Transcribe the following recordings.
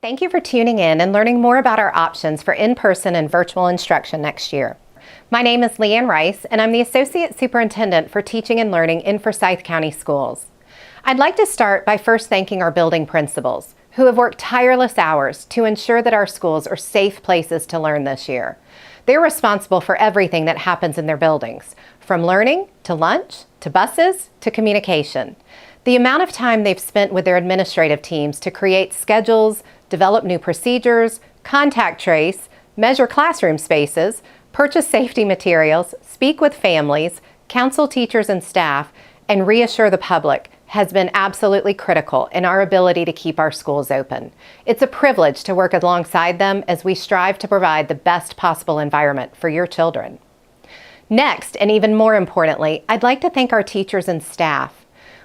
Thank you for tuning in and learning more about our options for in-person and virtual instruction next year. My name is Leanne Rice, and I'm the Associate Superintendent for Teaching and Learning in Forsyth County Schools. I'd like to start by first thanking our building principals, who have worked tireless hours to ensure that our schools are safe places to learn this year. They're responsible for everything that happens in their buildings, from learning to lunch to buses to communication. The amount of time they've spent with their administrative teams to create schedules, develop new procedures, contact trace, measure classroom spaces, purchase safety materials, speak with families, counsel teachers and staff, and reassure the public has been absolutely critical in our ability to keep our schools open. It's a privilege to work alongside them as we strive to provide the best possible environment for your children. Next, and even more importantly, I'd like to thank our teachers and staff.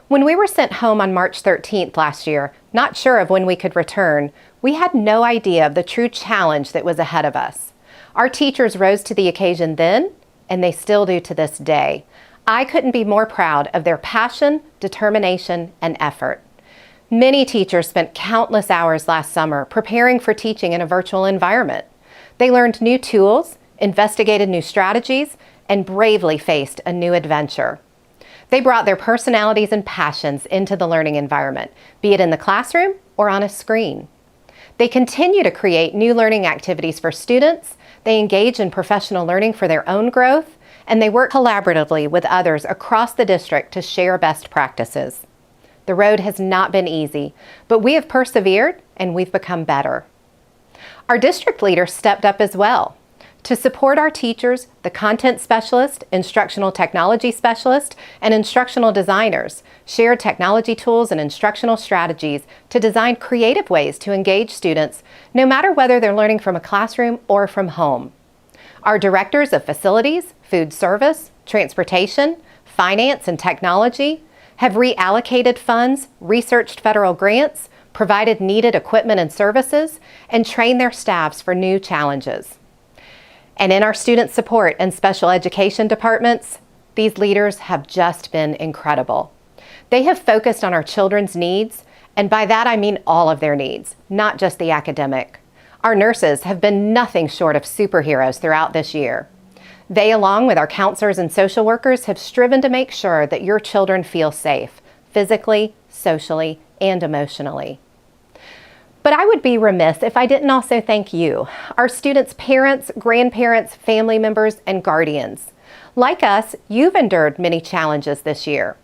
When we were sent home on March 13th last year, not sure of when we could return, we had no idea of the true challenge that was ahead of us. Our teachers rose to the occasion then, and they still do to this day. I couldn't be more proud of their passion, determination, and effort. Many teachers spent countless hours last summer preparing for teaching in a virtual environment. They learned new tools, investigated new strategies, and bravely faced a new adventure. They brought their personalities and passions into the learning environment, be it in the classroom or on a screen. They continue to create new learning activities for students, they engage in professional learning for their own growth, and they work collaboratively with others across the district to share best practices. The road has not been easy, but we have persevered and we've become better. Our district leaders stepped up as well. To support our teachers, the content specialist, instructional technology specialist, and instructional designers shared technology tools and instructional strategies to design creative ways to engage students, no matter whether they're learning from a classroom or from home. Our directors of facilities, food service, transportation, finance, and technology have reallocated funds, researched federal grants, provided needed equipment and services, and trained their staffs for new challenges. And in our student support and special education departments, these leaders have just been incredible. They have focused on our children's needs, and by that I mean all of their needs, not just the academic. Our nurses have been nothing short of superheroes throughout this year. They, along with our counselors and social workers, have striven to make sure that your children feel safe, physically, socially, and emotionally. But I would be remiss if I didn't also thank you, our students' parents, grandparents, family members, and guardians. Like us, you've endured many challenges this year.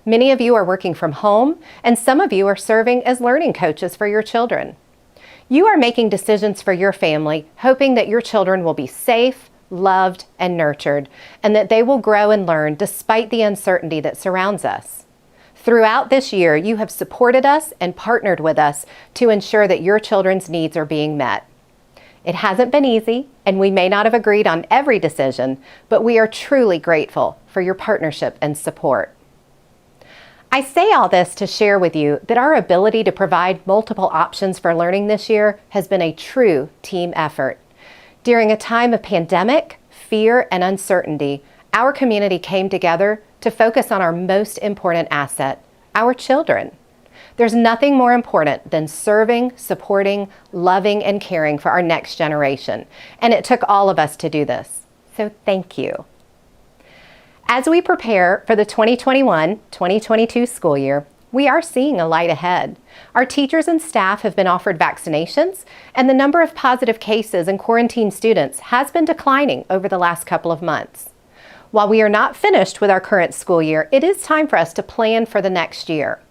Many of you are working from home, and some of you are serving as learning coaches for your children. You are making decisions for your family, hoping that your children will be safe, loved, and nurtured, and that they will grow and learn despite the uncertainty that surrounds us. Throughout this year, you have supported us and partnered with us to ensure that your children's needs are being met. It hasn't been easy, and we may not have agreed on every decision, but we are truly grateful for your partnership and support. I say all this to share with you that our ability to provide multiple options for learning this year has been a true team effort. During a time of pandemic, fear, and uncertainty, our community came together to focus on our most important asset, our children. There's nothing more important than serving, supporting, loving, and caring for our next generation, and it took all of us to do this. So thank you. As we prepare for the 2021-2022 school year, we are seeing a light ahead. Our teachers and staff have been offered vaccinations, and the number of positive cases and quarantined students has been declining over the last couple of months. While we are not finished with our current school year, it is time for us to plan for the next year.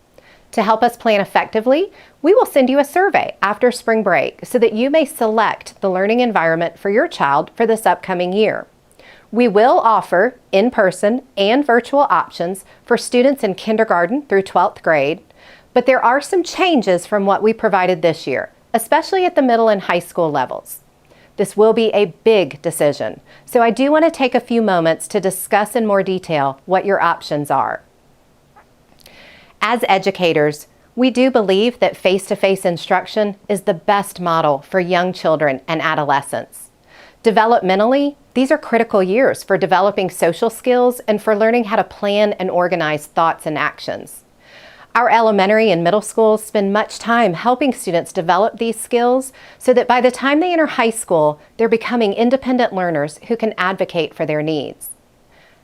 To help us plan effectively, we will send you a survey after spring break so that you may select the learning environment for your child for this upcoming year. We will offer in-person and virtual options for students in kindergarten through 12th grade, but there are some changes from what we provided this year, especially at the middle and high school levels. This will be a big decision, so I do want to take a few moments to discuss in more detail what your options are. As educators, we do believe that face-to-face instruction is the best model for young children and adolescents. Developmentally, these are critical years for developing social skills and for learning how to plan and organize thoughts and actions. Our elementary and middle schools spend much time helping students develop these skills so that by the time they enter high school, they're becoming independent learners who can advocate for their needs.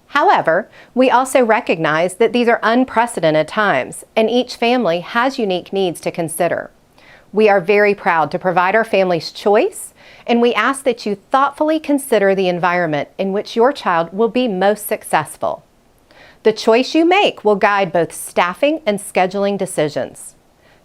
However, we also recognize that these are unprecedented times, and each family has unique needs to consider. We are very proud to provide our families choice, and we ask that you thoughtfully consider the environment in which your child will be most successful. The choice you make will guide both staffing and scheduling decisions.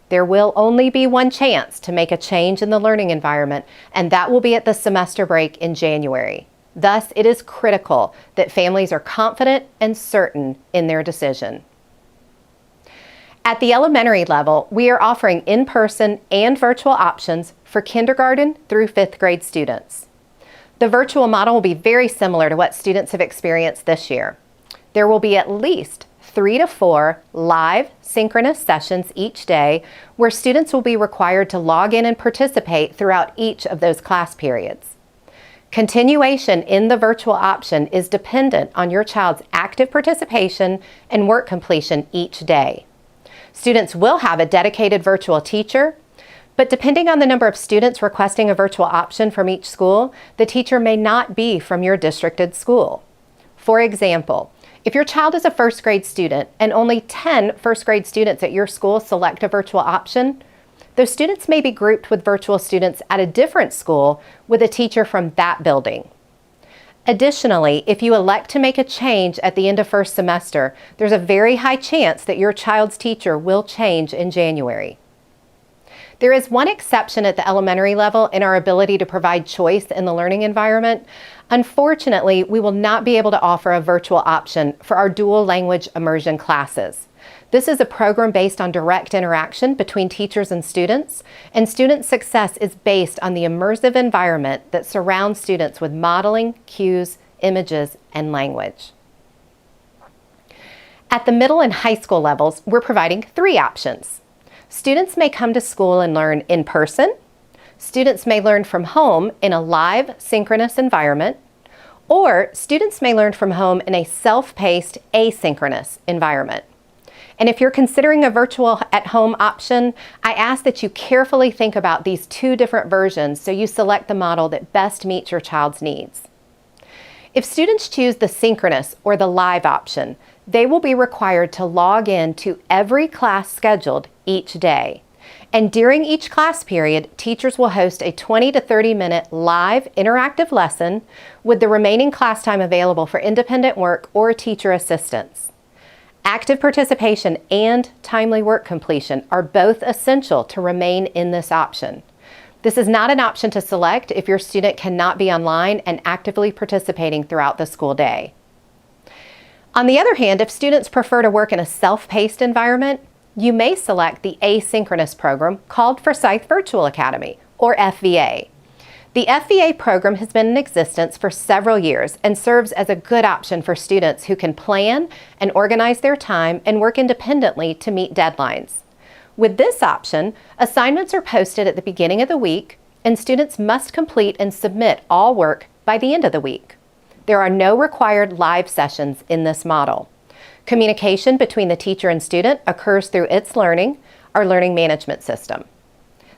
There will only be one chance to make a change in the learning environment, and that will be at the semester break in January. Thus, it is critical that families are confident and certain in their decision. At the elementary level, we are offering in-person and virtual options for kindergarten through 5th grade students. The virtual model will be very similar to what students have experienced this year. There will be at least 3 to 4 live synchronous sessions each day where students will be required to log in and participate throughout each of those class periods. Continuation in the virtual option is dependent on your child's active participation and work completion each day. Students will have a dedicated virtual teacher, but depending on the number of students requesting a virtual option from each school, the teacher may not be from your districted school. For example, if your child is a 1st grade student and only 10 1st grade students at your school select a virtual option, those students may be grouped with virtual students at a different school with a teacher from that building. Additionally, if you elect to make a change at the end of 1st semester, there's a very high chance that your child's teacher will change in January. There is one exception at the elementary level in our ability to provide choice in the learning environment. Unfortunately, we will not be able to offer a virtual option for our dual language immersion classes. This is a program based on direct interaction between teachers and student success is based on the immersive environment that surrounds students with modeling, cues, images, and language. At the middle and high school levels, we're providing 3 options. Students may come to school and learn in person. Students may learn from home in a live, synchronous environment, or students may learn from home in a self-paced, asynchronous environment. And if you're considering a virtual at-home option, I ask that you carefully think about these 2 different versions so you select the model that best meets your child's needs. If students choose the synchronous or the live option, they will be required to log in to every class scheduled each day. And during each class period, teachers will host a 20 to 30-minute live interactive lesson with the remaining class time available for independent work or teacher assistance. Active participation and timely work completion are both essential to remain in this option. This is not an option to select if your student cannot be online and actively participating throughout the school day. On the other hand, if students prefer to work in a self-paced environment, you may select the asynchronous program called Forsyth Virtual Academy, or FVA. The FVA program has been in existence for several years and serves as a good option for students who can plan and organize their time and work independently to meet deadlines. With this option, assignments are posted at the beginning of the week, and students must complete and submit all work by the end of the week. There are no required live sessions in this model. Communication between the teacher and student occurs through It's Learning, our learning management system.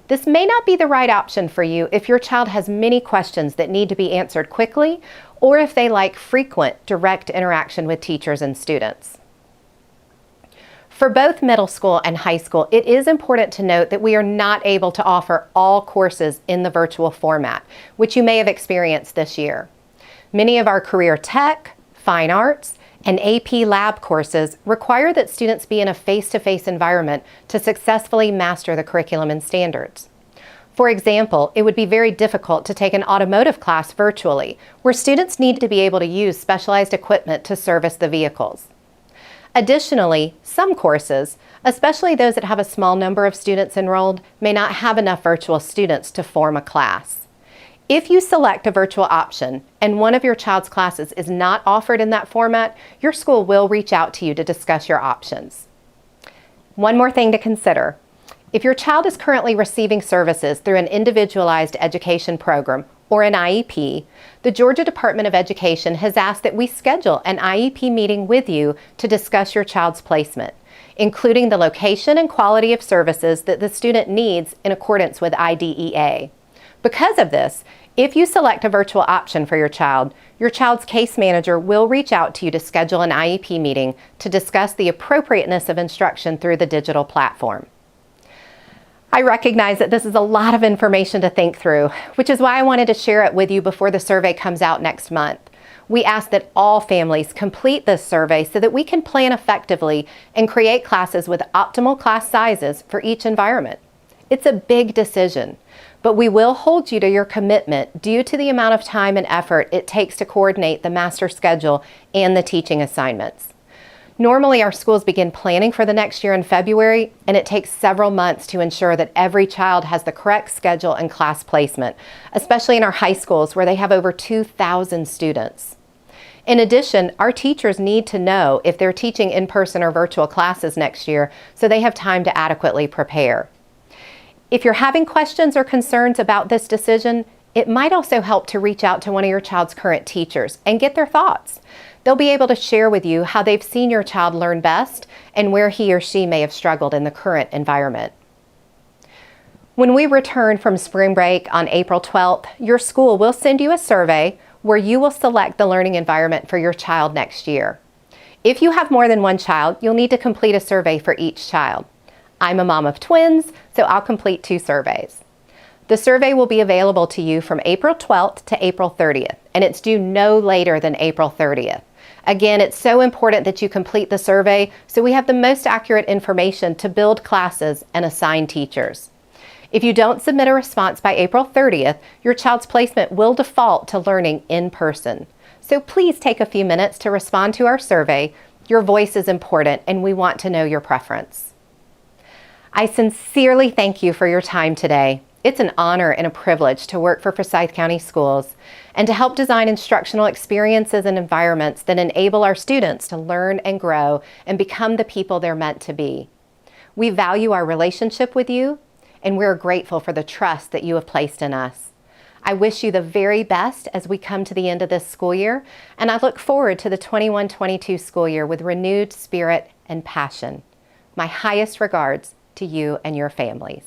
This may not be the right option for you if your child has many questions that need to be answered quickly, or if they like frequent direct interaction with teachers and students. For both middle school and high school, it is important to note that we are not able to offer all courses in the virtual format, which you may have experienced this year. Many of our career tech, fine arts, and AP lab courses require that students be in a face-to-face environment to successfully master the curriculum and standards. For example, it would be very difficult to take an automotive class virtually, where students need to be able to use specialized equipment to service the vehicles. Additionally, some courses, especially those that have a small number of students enrolled, may not have enough virtual students to form a class. If you select a virtual option and one of your child's classes is not offered in that format, your school will reach out to you to discuss your options. One more thing to consider. If your child is currently receiving services through an individualized education program or an IEP, the Georgia Department of Education has asked that we schedule an IEP meeting with you to discuss your child's placement. including the location and quality of services that the student needs in accordance with IDEA. Because of this, if you select a virtual option for your child's case manager will reach out to you to schedule an IEP meeting to discuss the appropriateness of instruction through the digital platform. I recognize that this is a lot of information to think through, which is why I wanted to share it with you before the survey comes out next month. We ask that all families complete this survey so that we can plan effectively and create classes with optimal class sizes for each environment. It's a big decision, but we will hold you to your commitment due to the amount of time and effort it takes to coordinate the master schedule and the teaching assignments. Normally, our schools begin planning for the next year in February, and it takes several months to ensure that every child has the correct schedule and class placement, especially in our high schools where they have over 2,000 students. In addition, our teachers need to know if they're teaching in-person or virtual classes next year so they have time to adequately prepare. If you're having questions or concerns about this decision, it might also help to reach out to one of your child's current teachers and get their thoughts. They'll be able to share with you how they've seen your child learn best and where he or she may have struggled in the current environment. When we return from spring break on April 12th, your school will send you a survey where you will select the learning environment for your child next year. If you have more than one child, you'll need to complete a survey for each child. I'm a mom of twins, so I'll complete 2 surveys. The survey will be available to you from April 12th to April 30th, and it's due no later than April 30th. Again, it's so important that you complete the survey so we have the most accurate information to build classes and assign teachers. If you don't submit a response by April 30th, your child's placement will default to learning in person. So please take a few minutes to respond to our survey. Your voice is important, and we want to know your preference. I sincerely thank you for your time today. It's an honor and a privilege to work for Forsyth County Schools and to help design instructional experiences and environments that enable our students to learn and grow and become the people they're meant to be. We value our relationship with you, and we're grateful for the trust that you have placed in us. I wish you the very best as we come to the end of this school year, and I look forward to the 21-22 school year with renewed spirit and passion. My highest regards to you and your families.